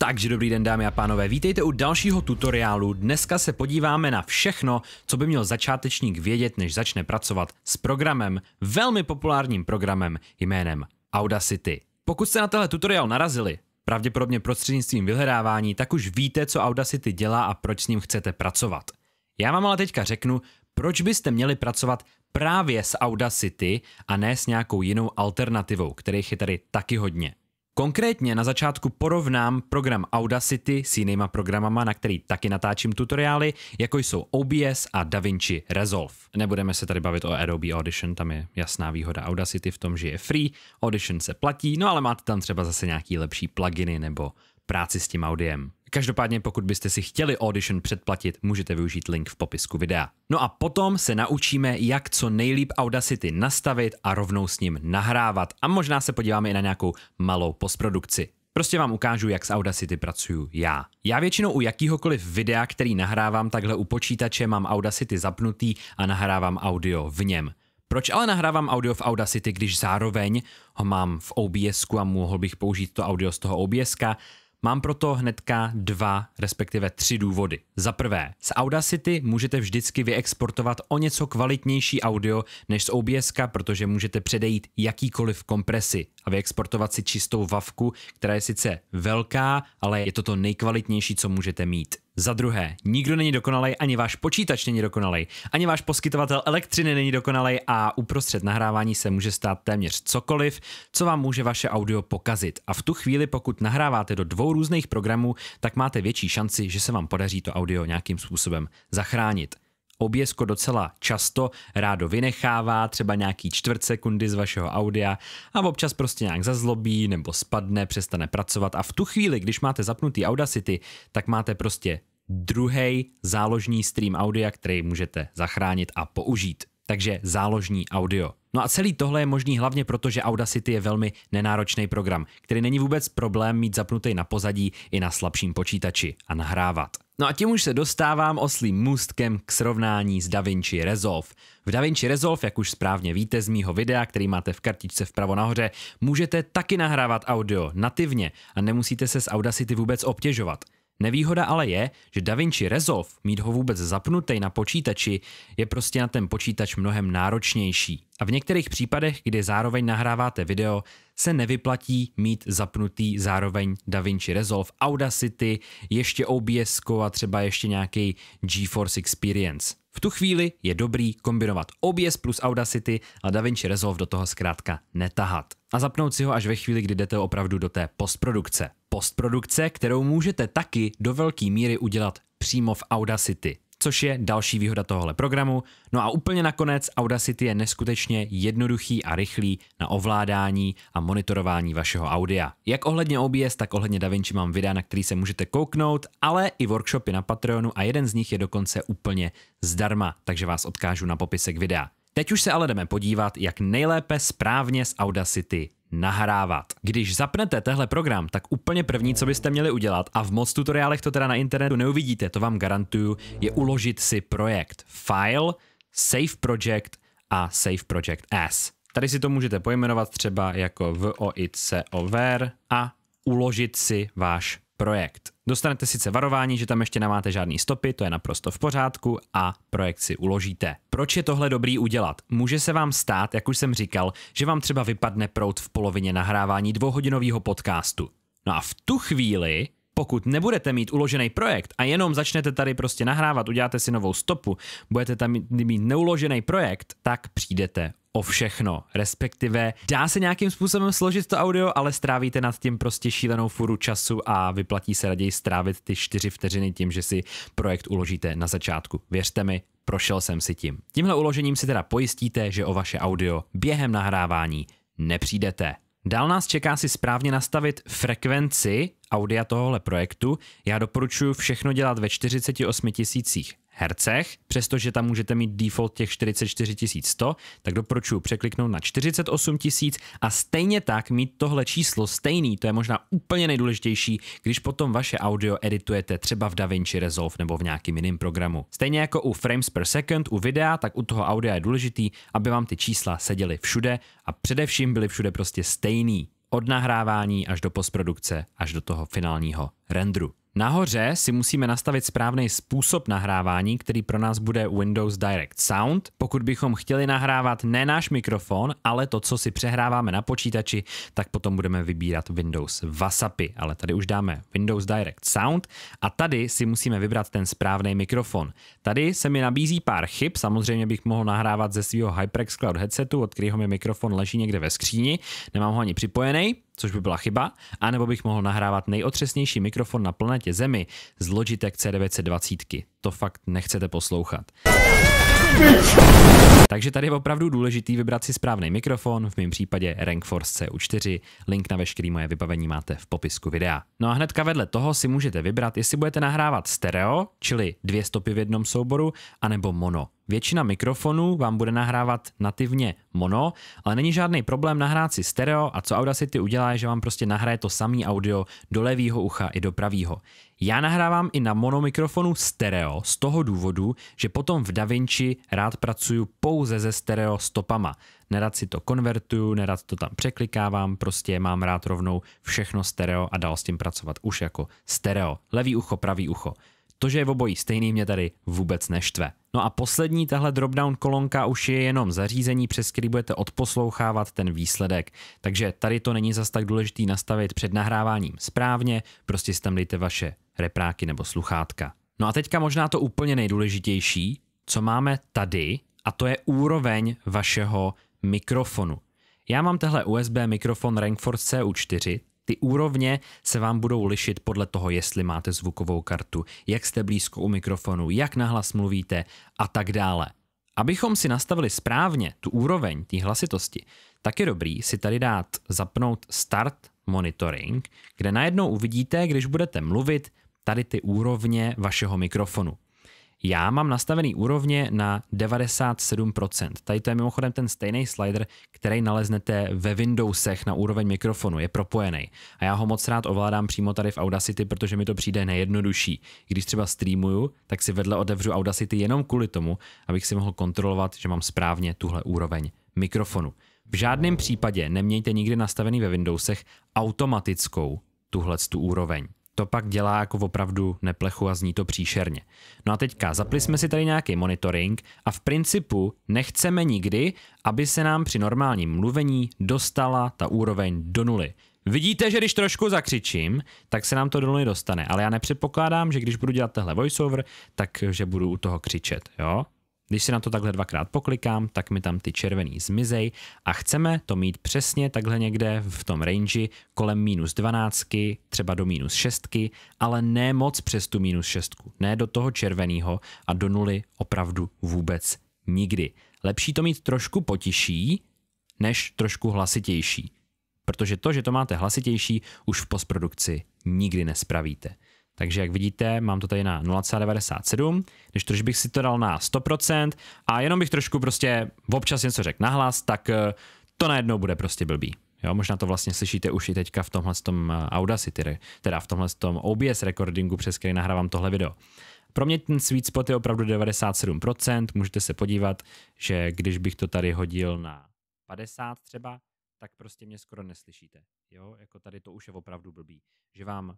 Takže dobrý den, dámy a pánové, vítejte u dalšího tutoriálu. Dneska se podíváme na všechno, co by měl začátečník vědět, než začne pracovat s programem, velmi populárním programem jménem Audacity. Pokud jste na tenhle tutoriál narazili, pravděpodobně prostřednictvím vyhledávání, tak už víte, co Audacity dělá a proč s ním chcete pracovat. Já vám ale teďka řeknu, proč byste měli pracovat právě s Audacity a ne s nějakou jinou alternativou, kterých je tady taky hodně. Konkrétně na začátku porovnám program Audacity s jinýma programama, na který taky natáčím tutoriály, jako jsou OBS a DaVinci Resolve. Nebudeme se tady bavit o Adobe Audition, tam je jasná výhoda Audacity v tom, že je free, Audition se platí, no ale máte tam třeba zase nějaký lepší pluginy nebo práci s tím audiem. Každopádně pokud byste si chtěli Audition předplatit, můžete využít link v popisku videa. No a potom se naučíme, jak co nejlíp Audacity nastavit a rovnou s ním nahrávat a možná se podíváme i na nějakou malou postprodukci. Prostě vám ukážu, jak s Audacity pracuju já. Já většinou u jakýhokoliv videa, který nahrávám takhle u počítače, mám Audacity zapnutý a nahrávám audio v něm. Proč ale nahrávám audio v Audacity, když zároveň ho mám v OBSku a mohl bych použít to audio z toho OBSka? Mám proto hnedka dva, respektive tři důvody. Za prvé, z Audacity můžete vždycky vyexportovat o něco kvalitnější audio než z OBSka, protože můžete předejít jakýkoliv kompresi a vyexportovat si čistou wavku, která je sice velká, ale je to nejkvalitnější, co můžete mít. Za druhé, nikdo není dokonalej, ani váš počítač není dokonalej, ani váš poskytovatel elektřiny není dokonalej a uprostřed nahrávání se může stát téměř cokoliv, co vám může vaše audio pokazit. A v tu chvíli, pokud nahráváte do dvou různých programů, tak máte větší šanci, že se vám podaří to audio nějakým způsobem zachránit. OBSko docela často rádo vynechává třeba nějaký čtvrt sekundy z vašeho audia a občas prostě nějak zazlobí nebo spadne, přestane pracovat a v tu chvíli, když máte zapnutý Audacity, tak máte prostě druhý záložní stream audia, který můžete zachránit a použít. Takže záložní audio. No a celý tohle je možný hlavně proto, že Audacity je velmi nenáročný program, který není vůbec problém mít zapnutý na pozadí i na slabším počítači a nahrávat. No a tím už se dostávám oslím můstkem k srovnání s DaVinci Resolve. V DaVinci Resolve, jak už správně víte z mýho videa, který máte v kartičce vpravo nahoře, můžete taky nahrávat audio nativně a nemusíte se s Audacity vůbec obtěžovat. Nevýhoda ale je, že DaVinci Resolve, mít ho vůbec zapnutý na počítači, je prostě na ten počítač mnohem náročnější. A v některých případech, kdy zároveň nahráváte video, se nevyplatí mít zapnutý zároveň DaVinci Resolve, Audacity, ještě OBS a třeba ještě nějaký GeForce Experience. V tu chvíli je dobrý kombinovat OBS plus Audacity a DaVinci Resolve do toho zkrátka netahat. A zapnout si ho až ve chvíli, kdy jdete opravdu do té postprodukce. Postprodukce, kterou můžete taky do velké míry udělat přímo v Audacity, což je další výhoda tohohle programu. No a úplně nakonec Audacity je neskutečně jednoduchý a rychlý na ovládání a monitorování vašeho audia. Jak ohledně OBS, tak ohledně DaVinci mám videa, na který se můžete kouknout, ale i workshopy na Patreonu a jeden z nich je dokonce úplně zdarma, takže vás odkážu na popisek videa. Teď už se ale jdeme podívat, jak nejlépe správně z Audacity nahrávat. Když zapnete tehle program, tak úplně první, co byste měli udělat, a v moc tutoriálech to teda na internetu neuvidíte, to vám garantuju, je uložit si projekt File, Save Project a Save Project As. Tady si to můžete pojmenovat třeba jako voiceover a uložit si váš projekt. Dostanete sice varování, že tam ještě nemáte žádný stopy, to je naprosto v pořádku a projekt si uložíte. Proč je tohle dobrý udělat? Může se vám stát, jak už jsem říkal, že vám třeba vypadne proud v polovině nahrávání dvouhodinového podcastu. No a v tu chvíli, pokud nebudete mít uložený projekt a jenom začnete tady prostě nahrávat, uděláte si novou stopu, budete tam mít neuložený projekt, tak přijdete o všechno, respektive dá se nějakým způsobem složit to audio, ale strávíte nad tím prostě šílenou furu času a vyplatí se raději strávit ty 4 vteřiny tím, že si projekt uložíte na začátku. Věřte mi, prošel jsem si tím. Tímhle uložením si teda pojistíte, že o vaše audio během nahrávání nepřijdete. Dál nás čeká si správně nastavit frekvenci audia tohohle projektu. Já doporučuji všechno dělat ve 48 000 Hz, přestože tam můžete mít default těch 44 100, tak doporučuji překliknout na 48 000 a stejně tak mít tohle číslo stejný, to je možná úplně nejdůležitější, když potom vaše audio editujete třeba v DaVinci Resolve nebo v nějakým jiném programu. Stejně jako u frames per second u videa, tak u toho audia je důležitý, aby vám ty čísla seděly všude a především byly všude prostě stejný. Od nahrávání až do postprodukce, až do toho finálního renderu. Nahoře si musíme nastavit správný způsob nahrávání, který pro nás bude Windows Direct Sound. Pokud bychom chtěli nahrávat ne náš mikrofon, ale to, co si přehráváme na počítači, tak potom budeme vybírat Windows Wasapy, ale tady už dáme Windows Direct Sound a tady si musíme vybrat ten správný mikrofon. Tady se mi nabízí pár chyb, samozřejmě bych mohl nahrávat ze svého HyperX Cloud headsetu, od kterého mi mikrofon leží někde ve skříni, nemám ho ani připojený, což by byla chyba, anebo bych mohl nahrávat nejotřesnější mikrofon na planetě Zemi z Logitech C920. To fakt nechcete poslouchat. Takže tady je opravdu důležitý vybrat si správný mikrofon, v mém případě Rankforce CU4, link na veškeré moje vybavení máte v popisku videa. No a hnedka vedle toho si můžete vybrat, jestli budete nahrávat stereo, čili 2 stopy v jednom souboru, anebo mono. Většina mikrofonů vám bude nahrávat nativně mono, ale není žádný problém nahrát si stereo a co Audacity udělá, je, že vám prostě nahraje to samý audio do levýho ucha i do pravýho. Já nahrávám i na mono mikrofonu stereo z toho důvodu, že potom v DaVinci rád pracuju pouze se stereo stopama. Nerad si to konvertuju, nerad to tam překlikávám, prostě mám rád rovnou všechno stereo a dál s tím pracovat už jako stereo. Levý ucho, pravý ucho. To, že je v obojí stejný, mě tady vůbec neštve. No a poslední tahle dropdown kolonka už je jenom zařízení, přes který budete odposlouchávat ten výsledek. Takže tady to není zas tak důležitý nastavit před nahráváním správně, prostě si tam dejte vaše repráky nebo sluchátka. No a teďka možná to úplně nejdůležitější, co máme tady, a to je úroveň vašeho mikrofonu. Já mám tehle USB mikrofon Rankforce CU4, ty úrovně se vám budou lišit podle toho, jestli máte zvukovou kartu, jak jste blízko u mikrofonu, jak nahlas mluvíte a tak dále. Abychom si nastavili správně tu úroveň té hlasitosti, tak je dobrý si tady dát zapnout Start Monitoring, kde najednou uvidíte, když budete mluvit, tady ty úrovně vašeho mikrofonu. Já mám nastavený úrovně na 97%. Tady to je mimochodem ten stejný slider, který naleznete ve Windowsech na úroveň mikrofonu, je propojený. A já ho moc rád ovládám přímo tady v Audacity, protože mi to přijde nejjednodušší. Když třeba streamuju, tak si vedle otevřu Audacity jenom kvůli tomu, abych si mohl kontrolovat, že mám správně tuhle úroveň mikrofonu. V žádném případě nemějte nikdy nastavený ve Windowsech automatickou tuhletu úroveň. To pak dělá jako opravdu neplechu a zní to příšerně. No a teďka zapli jsme si tady nějaký monitoring a v principu nechceme nikdy, aby se nám při normálním mluvení dostala ta úroveň do nuly. Vidíte, že když trošku zakřičím, tak se nám to do nuly dostane, ale já nepředpokládám, že když budu dělat tehle voiceover, takže budu u toho křičet, jo? Když si na to takhle dvakrát poklikám, tak mi tam ty červený zmizej a chceme to mít přesně takhle někde v tom range kolem -12, třeba do -6, ale ne moc přes tu -6, ne do toho červeného a do nuly opravdu vůbec nikdy. Lepší to mít trošku potiší, než trošku hlasitější, protože to, že to máte hlasitější, už v postprodukci nikdy nespravíte. Takže jak vidíte, mám to tady na 0,97, když bych si to dal na 100% a jenom bych trošku prostě občas něco řekl nahlas, tak to najednou bude prostě blbý. Jo, možná to vlastně slyšíte už i teďka v tomhle Audacity, teda v tomhle OBS recordingu, přes který nahrávám tohle video. Pro mě ten sweet spot je opravdu 97%, můžete se podívat, že když bych to tady hodil na 50 třeba, tak prostě mě skoro neslyšíte. Jo, jako tady to už je opravdu blbý, že vám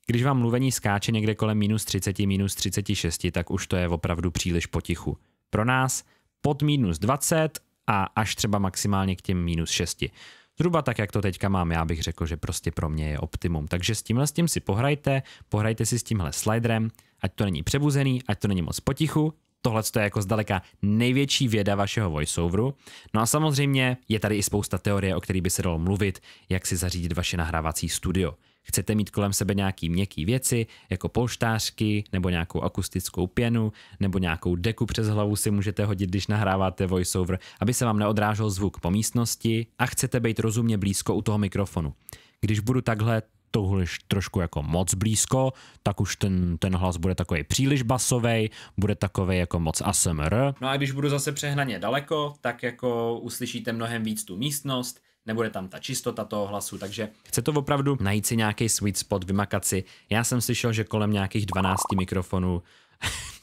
když vám mluvení skáče někde kolem -30, -36, tak už to je opravdu příliš potichu. Pro nás pod -20 a až třeba maximálně k těm -6. Zhruba tak, jak to teďka mám, já bych řekl, že prostě pro mě je optimum. Takže s tímhle si pohrajte si s tímhle sliderem, ať to není přebuzený, ať to není moc potichu. Tohle je jako zdaleka největší věda vašeho voiceoveru. No a samozřejmě je tady i spousta teorie, o který by se dalo mluvit, jak si zařídit vaše nahrávací studio. Chcete mít kolem sebe nějaký měkký věci, jako polštářky, nebo nějakou akustickou pěnu, nebo nějakou deku přes hlavu si můžete hodit, když nahráváte voiceover, aby se vám neodrážel zvuk po místnosti a chcete být rozumně blízko u toho mikrofonu. Když budu takhle tohle trošku jako moc blízko, tak už ten hlas bude takový příliš basovej, bude takovej jako moc ASMR. No a když budu zase přehnaně daleko, tak jako uslyšíte mnohem víc tu místnost, nebude tam ta čistota toho hlasu, takže chce to opravdu najít si nějaký sweet spot, vymakat si. Já jsem slyšel, že kolem nějakých 12 mikrofonů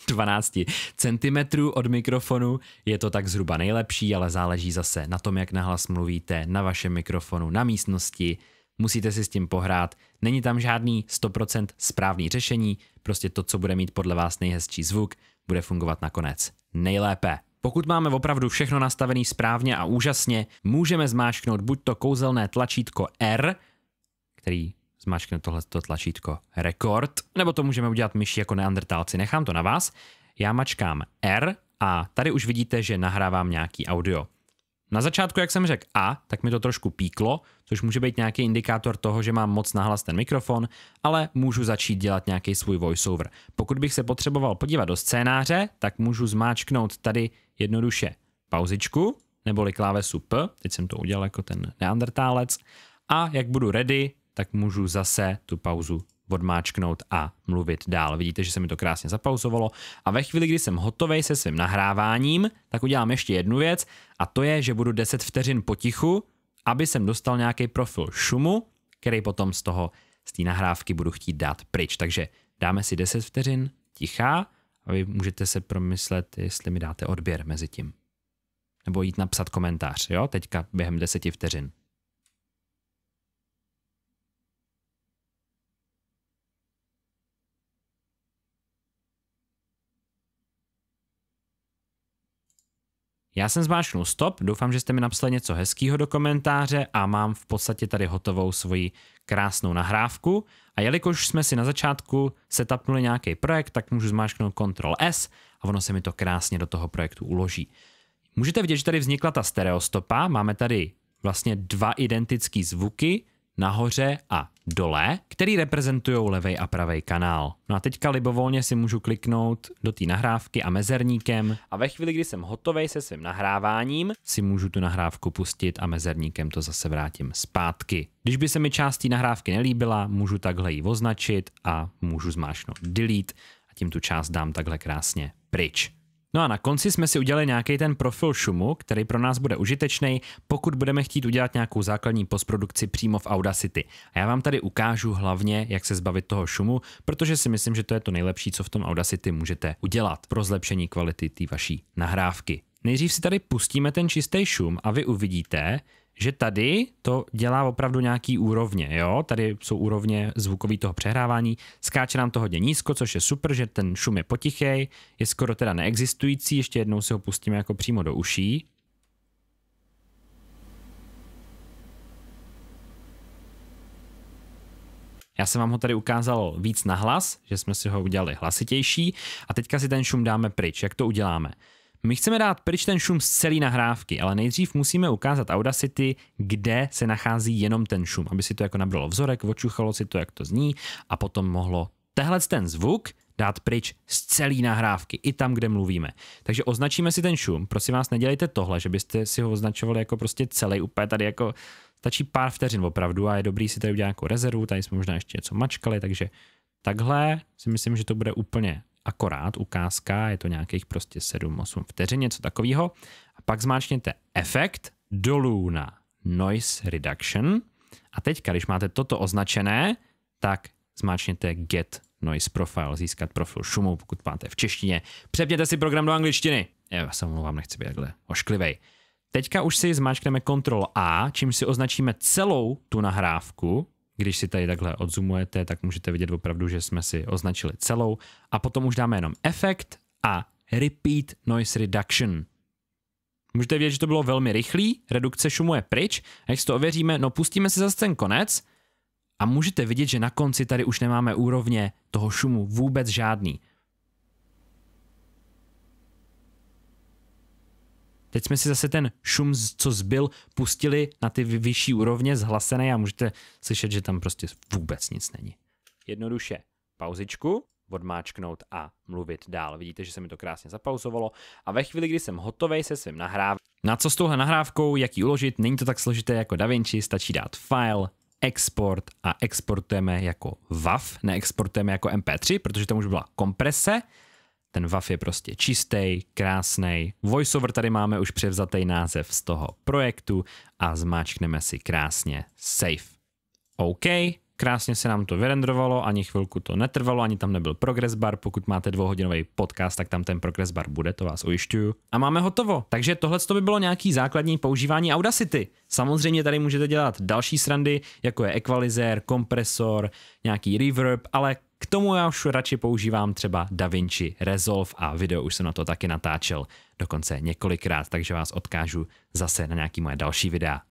12 cm od mikrofonu. Je to tak zhruba nejlepší, ale záleží zase na tom, jak nahlas mluvíte, na vašem mikrofonu, na místnosti. Musíte si s tím pohrát. Není tam žádný 100% správný řešení, prostě to, co bude mít podle vás nejhezčí zvuk, bude fungovat nakonec nejlépe. Pokud máme opravdu všechno nastavené správně a úžasně, můžeme zmáčknout buď to kouzelné tlačítko R, který zmáčkne tohleto tlačítko Record, nebo to můžeme udělat myší jako neandertálci. Nechám to na vás. Já mačkám R a tady už vidíte, že nahrávám nějaký audio. Na začátku, jak jsem řekl A, tak mi to trošku píklo, což může být nějaký indikátor toho, že mám moc nahlas ten mikrofon, ale můžu začít dělat nějaký svůj voiceover. Pokud bych se potřeboval podívat do scénáře, tak můžu zmáčknout tady jednoduše pauzičku, neboli klávesu P, teď jsem to udělal jako ten neandertálec, a jak budu ready, tak můžu zase tu pauzu odmáčknout a mluvit dál. Vidíte, že se mi to krásně zapauzovalo a ve chvíli, kdy jsem hotovej se svým nahráváním, tak udělám ještě jednu věc a to je, že budu 10 vteřin potichu, aby jsem dostal nějaký profil šumu, který potom z té nahrávky budu chtít dát pryč. Takže dáme si 10 vteřin ticha a vy můžete se promyslet, jestli mi dáte odběr mezi tím. Nebo jít napsat komentář, jo? Teďka během 10 vteřin. Já jsem zmáčknul stop, doufám, že jste mi napsali něco hezkého do komentáře a mám v podstatě tady hotovou svoji krásnou nahrávku. A jelikož jsme si na začátku setupnuli nějaký projekt, tak můžu zmáčknout Ctrl S a ono se mi to krásně do toho projektu uloží. Můžete vidět, že tady vznikla ta stereostopa, máme tady vlastně dva identické zvuky, nahoře a dole, který reprezentují levej a pravej kanál. No a teďka libovolně si můžu kliknout do té nahrávky a mezerníkem a ve chvíli, kdy jsem hotovej se svým nahráváním, si můžu tu nahrávku pustit a mezerníkem to zase vrátím zpátky. Když by se mi část té nahrávky nelíbila, můžu takhle ji označit a můžu zmáčknout delete a tím tu část dám takhle krásně pryč. No a na konci jsme si udělali nějaký ten profil šumu, který pro nás bude užitečný, pokud budeme chtít udělat nějakou základní postprodukci přímo v Audacity. A já vám tady ukážu hlavně, jak se zbavit toho šumu, protože si myslím, že to je to nejlepší, co v tom Audacity můžete udělat pro zlepšení kvality té vaší nahrávky. Nejdřív si tady pustíme ten čistý šum a vy uvidíte, že tady to dělá opravdu nějaký úrovně, jo? Tady jsou úrovně zvukový toho přehrávání, skáče nám to hodně nízko, což je super, že ten šum je potichej, je skoro teda neexistující, ještě jednou si ho pustíme jako přímo do uší. Já jsem vám ho tady ukázal víc nahlas, že jsme si ho udělali hlasitější a teďka si ten šum dáme pryč. Jak to uděláme? My chceme dát pryč ten šum z celé nahrávky, ale nejdřív musíme ukázat Audacity, kde se nachází jenom ten šum, aby si to jako nabralo vzorek, očuchalo si to, jak to zní a potom mohlo ten zvuk dát pryč z celé nahrávky, i tam, kde mluvíme. Takže označíme si ten šum, prosím vás, nedělejte tohle, že byste si ho označovali jako prostě celý, úplně tady jako stačí pár vteřin opravdu a je dobrý si tady udělat jako rezervu, tady jsme možná ještě něco mačkali, takže takhle si myslím, že to bude úplně akorát ukázka, je to nějakých prostě 7-8 vteřin, něco takového. A pak zmáčkněte efekt dolů na Noise Reduction. A teďka, když máte toto označené, tak zmáčkněte Get Noise Profile, získat profil šumu, pokud máte v češtině. Přepněte si program do angličtiny. Já se omlouvám, nechci být takhle ošklivej. Teďka už si zmáčkneme Ctrl A, čím si označíme celou tu nahrávku. Když si tady takhle odzoomujete, tak můžete vidět opravdu, že jsme si označili celou a potom už dáme jenom efekt a Repeat Noise Reduction. Můžete vidět, že to bylo velmi rychlý, redukce šumu je pryč a jak si to ověříme, no pustíme si zase ten konec a můžete vidět, že na konci tady už nemáme úrovně toho šumu vůbec žádný. Teď jsme si zase ten šum, co zbyl, pustili na ty vyšší úrovně zhlasené a můžete slyšet, že tam prostě vůbec nic není. Jednoduše pauzičku, odmáčknout a mluvit dál. Vidíte, že se mi to krásně zapauzovalo a ve chvíli, kdy jsem hotovej se svým nahráváním. Na co s touhle nahrávkou, jak ji uložit, není to tak složité jako DaVinci, stačí dát file, export a exportujeme jako WAV, neexportujeme jako MP3, protože tam už byla komprese. Ten WAV je prostě čistý, krásný. VoiceOver tady máme už převzatý název z toho projektu a zmáčkneme si krásně Save. OK, krásně se nám to vyrendrovalo, ani chvilku to netrvalo, ani tam nebyl progress bar, pokud máte 2hodinový podcast, tak tam ten progress bar bude, to vás ujišťuju. A máme hotovo, takže tohle by bylo nějaký základní používání Audacity. Samozřejmě tady můžete dělat další srandy, jako je equalizer, kompresor, nějaký reverb, ale k tomu já už radši používám třeba DaVinci Resolve a video už jsem na to taky natáčel, dokonce několikrát, takže vás odkážu zase na nějaký moje další videa.